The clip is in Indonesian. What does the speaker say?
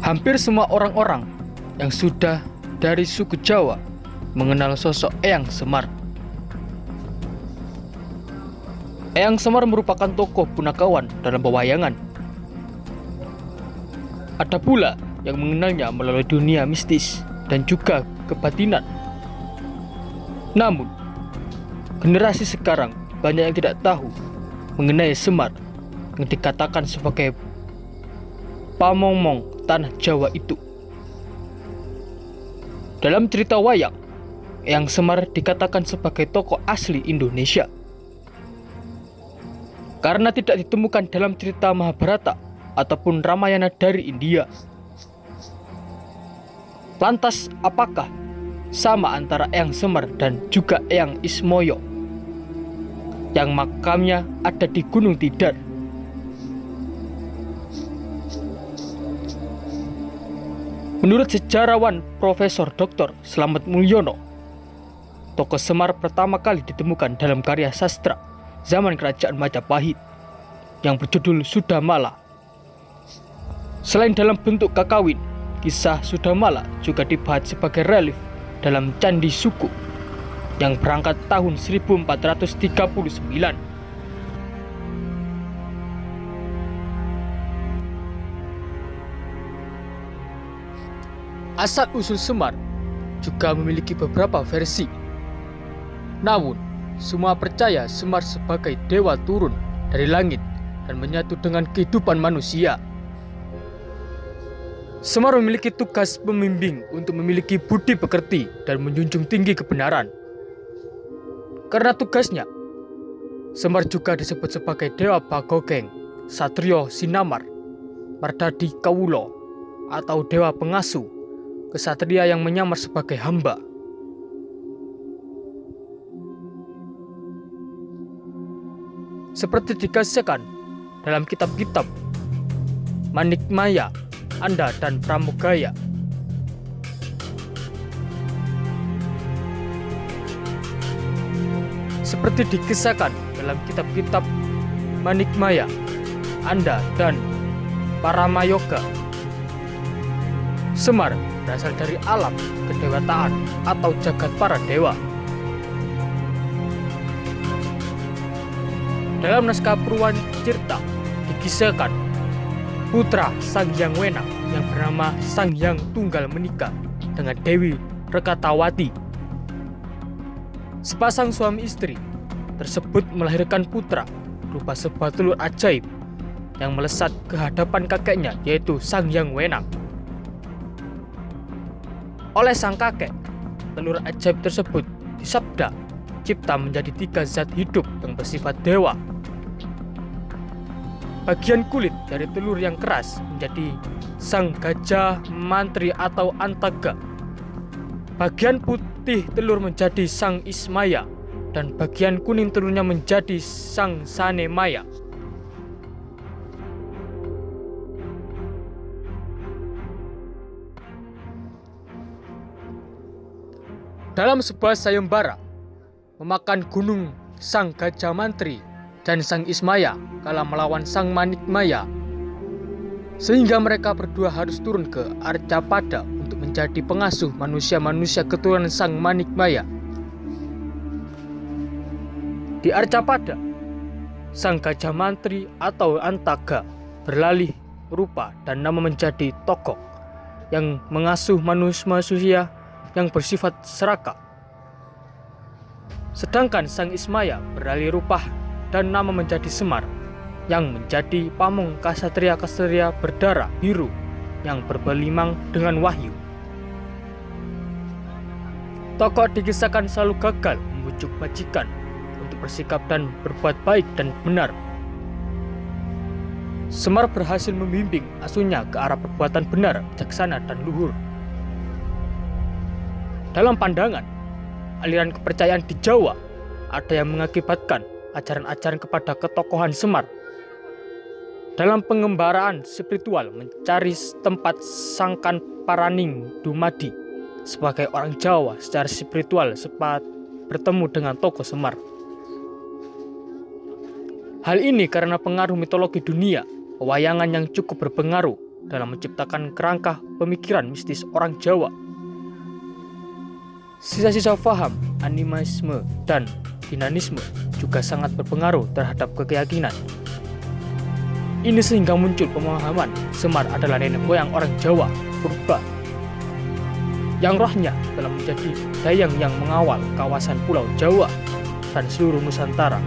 Hampir semua orang-orang yang sudah dari suku Jawa mengenal sosok Eyang Semar. Eyang Semar merupakan tokoh punakawan dalam pewayangan. Ada pula yang mengenalnya melalui dunia mistis dan juga kebatinan. Namun, generasi sekarang banyak yang tidak tahu mengenai Semar yang dikatakan sebagai pamongmong tanah Jawa itu. Dalam cerita wayang, Eyang Semar dikatakan sebagai tokoh asli Indonesia karena tidak ditemukan dalam cerita Mahabharata ataupun Ramayana dari India. Lantas, apakah sama antara Eyang Semar dan juga Eyang Ismoyo yang makamnya ada di Gunung Tidar? Menurut sejarawan Profesor Dr. Slamet Mulyono, tokoh Semar pertama kali ditemukan dalam karya sastra zaman Kerajaan Majapahit yang berjudul Sudamala. Selain dalam bentuk kakawin, kisah Sudamala juga dibahas sebagai relief dalam Candi Suku yang berangkat tahun 1439. Asal-usul Semar juga memiliki beberapa versi. Namun, semua percaya Semar sebagai dewa turun dari langit dan menyatu dengan kehidupan manusia. Semar memiliki tugas pembimbing untuk memiliki budi pekerti dan menjunjung tinggi kebenaran. Karena tugasnya, Semar juga disebut sebagai dewa Bagogeng, Satrio Sinamar, Mardadi Kawulo, atau dewa pengasuh, kesatria yang menyamar sebagai hamba. Seperti dikisahkan dalam kitab-kitab Manikmaya, Anda dan Pramugaya. Seperti dikisahkan dalam kitab-kitab Manikmaya, Anda dan Paramayoga, Semar berasal dari alam kedewataan atau jagat para dewa. Dalam naskah Purwan Cirta dikisahkan putra Sang Hyang Wenang yang bernama Sang Hyang Tunggal menikah dengan Dewi Rekatawati. Sepasang suami istri tersebut melahirkan putra berupa sebuah telur ajaib yang melesat ke hadapan kakeknya, yaitu Sang Hyang Wenang. Oleh sang kakek, telur ajaib tersebut disabda cipta menjadi 3 zat hidup yang bersifat dewa. Bagian kulit dari telur yang keras menjadi Sang Gajah Mantri atau Antaga. Bagian putih telur menjadi Sang Ismaya dan bagian kuning telurnya menjadi Sang Sanemaya. Dalam sebuah sayembara memakan gunung Sang Gajah Mantri dan Sang Ismaya kala melawan Sang Manikmaya, sehingga mereka berdua harus turun ke Arcapada untuk menjadi pengasuh manusia-manusia keturunan Sang Manikmaya. Di Arcapada, Sang Gajah Mantri atau Antaga beralih rupa dan nama menjadi Togok yang mengasuh manusia yang bersifat serakah. Sedangkan Sang Ismaya beralih rupa dan nama menjadi Semar yang menjadi pamong kasatria-kasatria berdarah biru yang berbelimang dengan wahyu. Tokoh dikisahkan selalu gagal membujuk majikan untuk bersikap dan berbuat baik dan benar. Semar berhasil membimbing asuhnya ke arah perbuatan benar, bijaksana, dan luhur. Dalam pandangan aliran kepercayaan di Jawa, ada yang mengakibatkan ajaran-ajaran kepada ketokohan Semar. Dalam pengembaraan spiritual mencari tempat Sangkan Paraning Dumadi sebagai orang Jawa secara spiritual sempat bertemu dengan tokoh Semar. Hal ini karena pengaruh mitologi dunia, pewayangan yang cukup berpengaruh dalam menciptakan kerangka pemikiran mistis orang Jawa. Sisa-sisa faham, animisme, dan dinanisme juga sangat berpengaruh terhadap keyakinan. Ini sehingga muncul pemahaman Semar adalah nenek moyang orang Jawa purba, yang rohnya telah menjadi dayang yang mengawal kawasan Pulau Jawa dan seluruh Nusantara